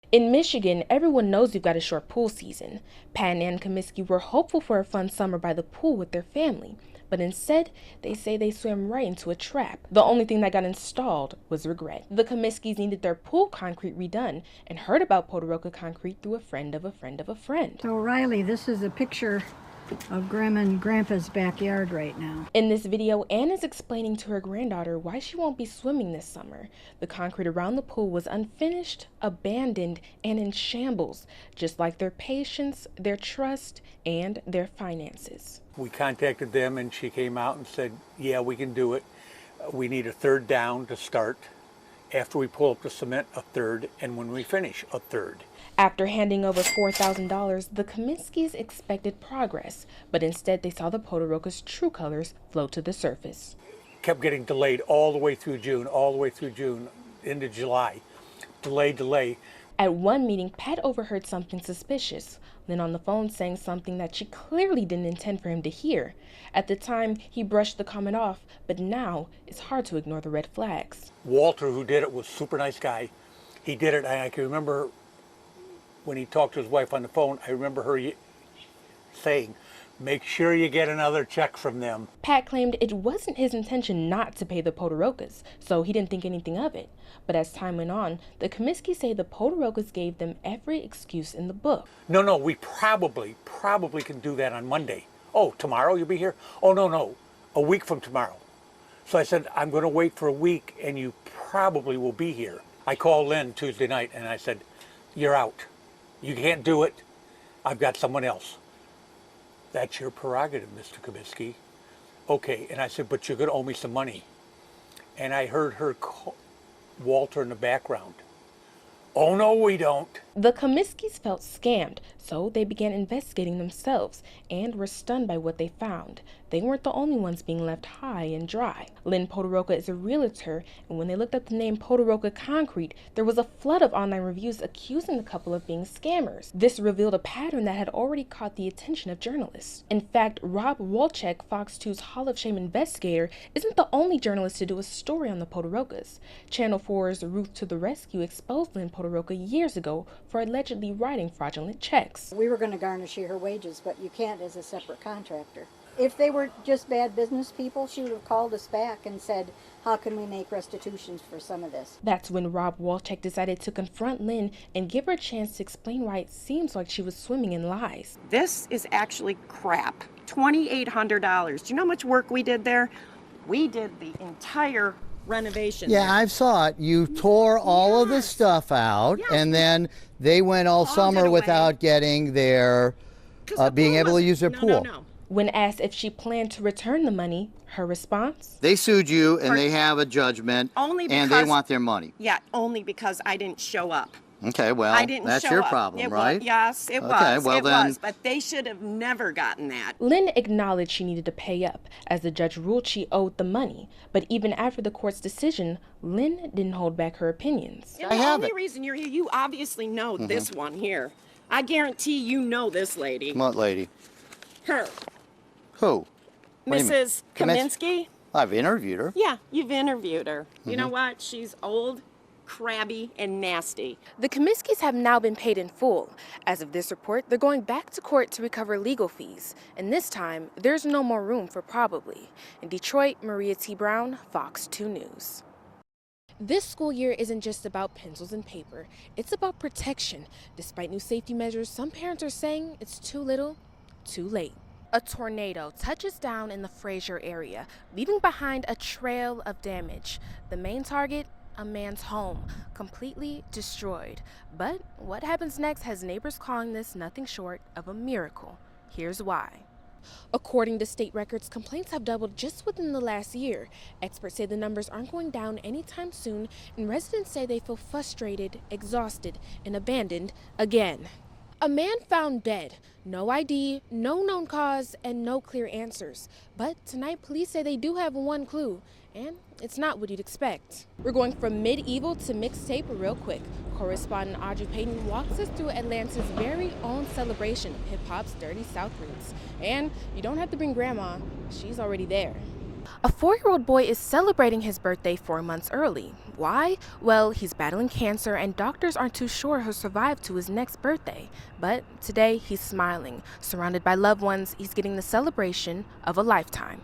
In Michigan, everyone knows we've got a short pool season. Pat and Ann Comiskey were hopeful for a fun summer by the pool with their family, but instead, they say they swam right into a trap. The only thing that got installed was regret. The Comiskies needed their pool concrete redone and heard about Podoroka concrete through a friend of a friend of a friend. So Riley, this is a picture of Grandma and Grandpa's backyard right now. In this video, Anne is explaining to her granddaughter why she won't be swimming this summer. The concrete around the pool was unfinished, abandoned, and in shambles, just like their patience, their trust, and their finances. We contacted them and she came out and said, yeah, we can do it. We need a third down to start. After we pull up the cement, a third, and when we finish, a third. After handing over $4,000, the Comiskys expected progress, but instead they saw the Podoroka's true colors float to the surface. Kept getting delayed all the way through June, into July. Delay. At one meeting, Pat overheard something suspicious. Lynn on the phone saying something that she clearly didn't intend for him to hear. At the time, he brushed the comment off, but now it's hard to ignore the red flags. Walter, who did it, was a super nice guy. He did it, and I can remember when he talked to his wife on the phone, I remember her saying, make sure you get another check from them. Pat claimed it wasn't his intention not to pay the Podorokas, so he didn't think anything of it. But as time went on, the Comiskys say the Podorokas gave them every excuse in the book. No, we probably can do that on Monday. Oh, tomorrow you'll be here? Oh, no, a week from tomorrow. So I said, I'm going to wait for a week and you probably will be here. I called Lynn Tuesday night and I said, you're out. You can't do it. I've got someone else. That's your prerogative, Mr. Comiskey. Okay, and I said, but you're going to owe me some money. And I heard her call Walter in the background. Oh, no, we don't. The Comiskys felt scammed, so they began investigating themselves and were stunned by what they found. They weren't the only ones being left high and dry. Lynn Podoroka is a realtor, and when they looked up the name Podoroka Concrete, there was a flood of online reviews accusing the couple of being scammers. This revealed a pattern that had already caught the attention of journalists. In fact, Rob Wolchek, Fox 2's Hall of Shame investigator, isn't the only journalist to do a story on the Podorokas. Channel 4's Ruth to the Rescue exposed Lynn Podoroka years ago for allegedly writing fraudulent checks. We were going to garnish her wages, but you can't as a separate contractor. If they were just bad business people, she would have called us back and said, how can we make restitutions for some of this? That's when Rob Wolchek decided to confront Lynn and give her a chance to explain why it seems like she was swimming in lies. This is actually crap. $2,800. Do you know how much work we did there? We did the entire renovation. Yeah, there. I saw it. You tore all of the stuff out, and then they went all summer without getting their, being able to use their pool. No. When asked if she planned to return the money, her response? They sued you, and they have a judgment, and they want their money. Yeah, only because I didn't show up. Okay, well, I didn't that's show your up. problem, right? Yes, it okay, was. Well, it then, was, but they should have never gotten that. Lynn acknowledged she needed to pay up, as the judge ruled she owed the money. But even after the court's decision, Lynn didn't hold back her opinions. And the only reason you're here, you obviously know this one here. I guarantee you know this lady. What lady? Her. Who? Mrs. Kaminsky? I've interviewed her. Yeah, you've interviewed her. You know what? She's old, crabby, and nasty. The Comiskys have now been paid in full. As of this report, they're going back to court to recover legal fees. And this time, there's no more room for probably. In Detroit, Maria T. Brown, Fox 2 News. This school year isn't just about pencils and paper. It's about protection. Despite new safety measures, some parents are saying it's too little, too late. A tornado touches down in the Fraser area, leaving behind a trail of damage. The main target, a man's home, completely destroyed. But what happens next has neighbors calling this nothing short of a miracle. Here's why. According to state records, complaints have doubled just within the last year. Experts say the numbers aren't going down anytime soon, and residents say they feel frustrated, exhausted, and abandoned again. A man found dead. No ID, no known cause, and no clear answers. But tonight, police say they do have one clue, and it's not what you'd expect. We're going from medieval to mixtape real quick. Correspondent Audrey Payton walks us through Atlanta's very own celebration of hip-hop's dirty South roots. And you don't have to bring grandma, she's already there. A 4-year-old boy is celebrating his birthday 4 months early. Why? Well, he's battling cancer and doctors aren't too sure he'll survive to his next birthday. But today he's smiling. Surrounded by loved ones, he's getting the celebration of a lifetime.